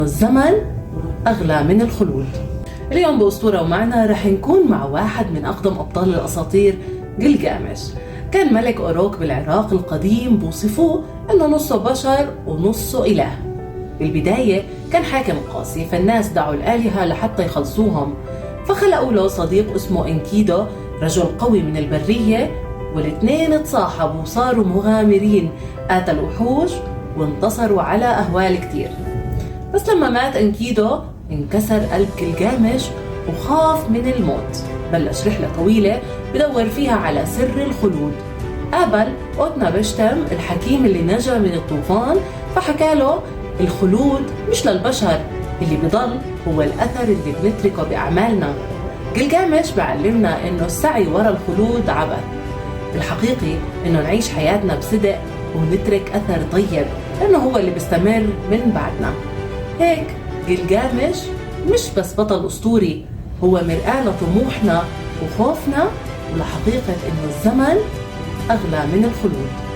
الزمن أغلى من الخلود. اليوم بأسطورة ومعنا رح نكون مع واحد من أقدم أبطال الأساطير، جلجامش. كان ملك أوروك بالعراق القديم، بوصفوه إنه نصه بشر ونصه إله. بالبداية كان حاكم قاسي، فالناس دعوا الآلهة لحتى يخلصوهم، فخلقوا له صديق اسمه إنكيدو، رجل قوي من البرية، والاثنين تصاحبوا وصاروا مغامرين، قاتلوا وحوش وانتصروا على أهوال كتير. بس لما مات إنكيدو انكسر قلب جلجامش وخاف من الموت. بلش رحلة طويلة بدور فيها على سر الخلود. قابل أوتنابشتم الحكيم اللي نجا من الطوفان، فحكى له الخلود مش للبشر، اللي بضل هو الأثر اللي بنتركه بأعمالنا. جلجامش بعلمنا إنه السعي ورا الخلود عبث، الحقيقي إنه نعيش حياتنا بصدق ونترك أثر طيب، لأنه هو اللي بيستمر من بعدنا. هيك جلجامش مش بس بطل أسطوري، هو مرآة لطموحنا وخوفنا ولحقيقة إنه الزمن أغلى من الخلود.